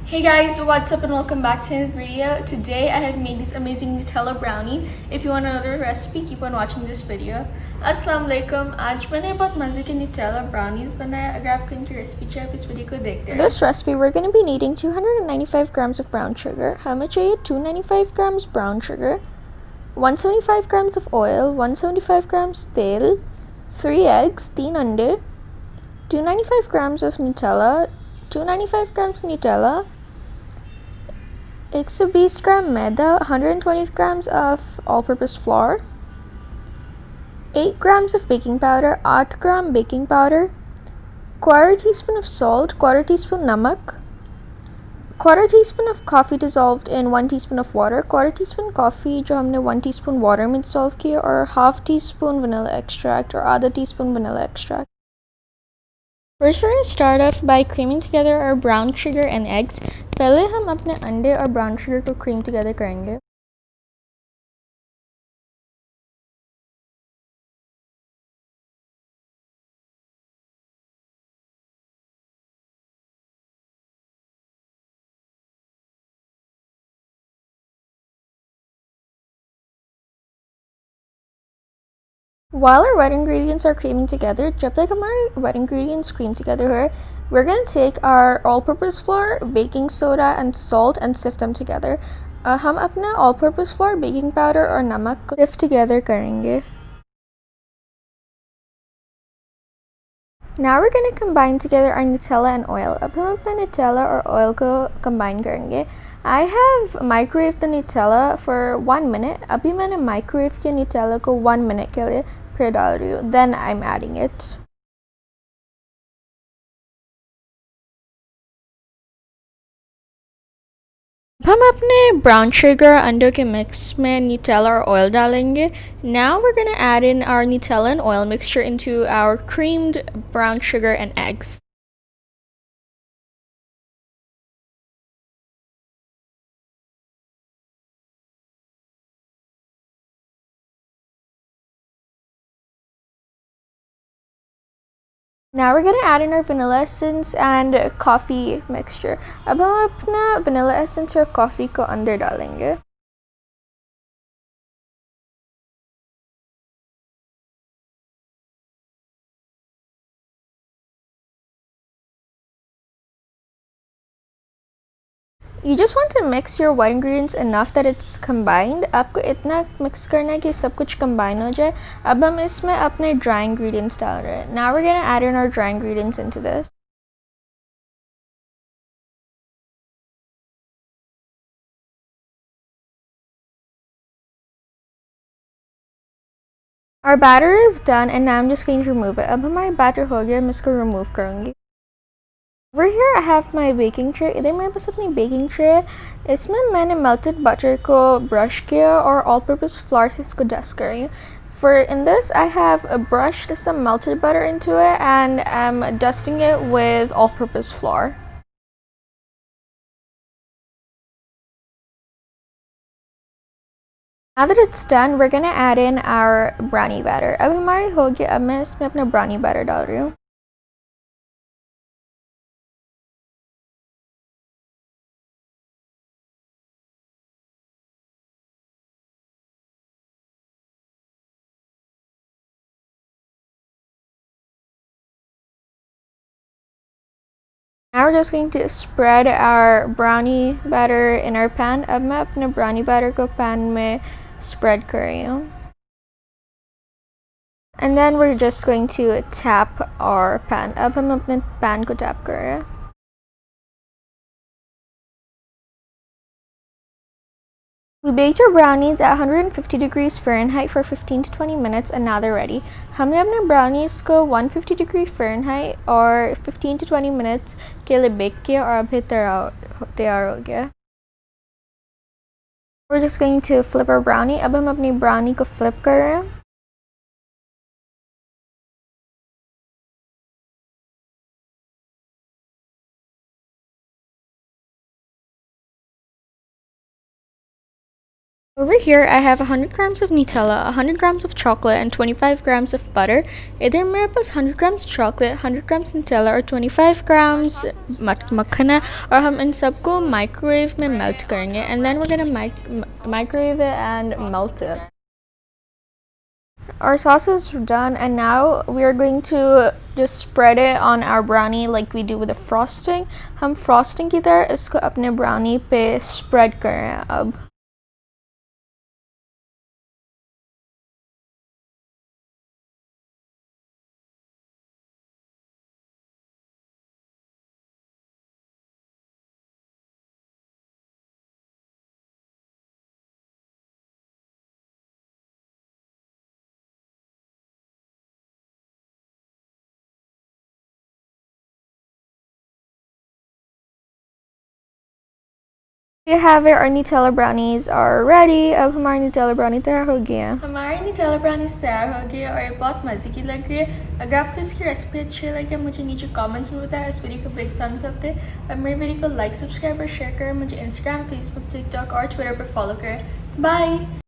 Hey guys, what's up and welcome back to another video. Today I have made these amazing Nutella brownies. If you want another recipe, keep on watching this video. Assalamu alaikum. आज मैंने बहुत मजे के Nutella brownies बनाया. अगर आपको इनकी recipe चाहिए, इस वीडियो को देखते हैं. For this recipe, we're going to be needing 295 grams of brown sugar. हमें चाहिए 295 grams brown sugar, 175 grams of oil, 175 grams तेल, 3 eggs, 3 अंडे, 295 grams of Nutella, 295 grams Nutella, 120 gram maida, 120 grams of all-purpose flour, 8 grams of baking powder, 8 gram baking powder, quarter teaspoon of salt, quarter teaspoon namak, quarter teaspoon of coffee dissolved in 1 teaspoon of water, quarter teaspoon coffee जो हमने 1 teaspoon water में dissolve किया, और half teaspoon vanilla extract or आधा teaspoon vanilla extract. First, we're going to start off by creaming together our brown sugar and eggs. पहले हम अपने अंडे और brown sugar को cream together करेंगे. While our wet ingredients are creaming together, जब तक हमारे wet ingredients cream together है, we're going to take our all-purpose flour, baking soda, and salt and sift them together. हम अपना all-purpose flour, baking powder और नमक को sift together करेंगे. Now we're going to combine together our Nutella and oil. अब हम अपना Nutella और oil को combine करेंगे. I have microwaved the Nutella for 1 minute. अभी मैंने microwave किया Nutella को 1 minute के लिए, फिर डाल रही हूँ. Then I'm adding it. हम अपने brown sugar अंडों के mix में Nutella और oil डालेंगे. Now we're going to add in our Nutella and oil mixture into our creamed brown sugar and eggs. Now we're going to add in our vanilla essence and coffee mixture. अब हम अपना vanilla essence और coffee को अंदर डालेंगे. You just want to mix your wet ingredients enough that it's combined. आपको इतना mix करना है कि सब कुछ combine हो जाए. अब हम इसमें अपने dry ingredients डाल रहे हैं. Now we're going to add in our dry ingredients into this. Our batter is done and now I'm just going to remove it. अब हमारी batter हो गया, मैं इसको remove करूँगी. Over here I have my baking tray. इधर मेरे पास अपनी baking tray है. इसमें मैंने melted butter को brush किया और all-purpose flour से इसको dust कर रही हूँ. For in this I have brushed some melted butter into it and I'm dusting it with all-purpose flour. Now that it's done, we're gonna add in our brownie batter. अब हमारी हो गया, अब मैं इसमें अपना brownie batter डाल रही हूँ. Now we're just going to spread our brownie batter in our pan. अब मैं अपने brownie batter को pan में spread कर रही हूँ. And then we're just going to tap our pan. अब हम अपने pan को tap कर रहे हैं. We baked our brownies at 150 degrees Fahrenheit for 15 to 20 minutes and now they're ready. हमने अपने brownies को 150 degree Fahrenheit और 15 to 20 minutes के लिए bake किया और अभी तैयार हो गया. We're just going to flip our brownie. अब हम अपनी brownie को flip कर रहे हैं. Over here, I have 100 grams of Nutella, 100 grams of chocolate, and 25 grams of butter. इधर मेरे पास 100 grams chocolate, 100 grams Nutella और 25 grams मक्खन है और हम इन सबको माइक्रोवेव में मेल्ट करेंगे and then we're gonna microwave it and melt it. Our sauce is done and now we are going to just spread it on our brownie like we do with the frosting. हम frosting की तरह इसको अपने brownie पे spread कर रहे हैं अब. There you have it, our Nutella brownies are ready. अब हमारी Nutella brownie तैयार हो गई है. हमारी Nutella Brownies तैयार हो गई और ये बहुत मज़े की लग रही है. अगर आपको इसकी रेसिपी अच्छी लगे मुझे नीचे कमेंट्स में बताएं. इस वीडियो को बिग थम्स अप दें और मेरे वीडियो को लाइक, सब्सक्राइब और शेयर करें. मुझे इंस्टाग्राम, फेसबुक, टिकटॉक और ट्विटर पर फॉलो करें. बाय.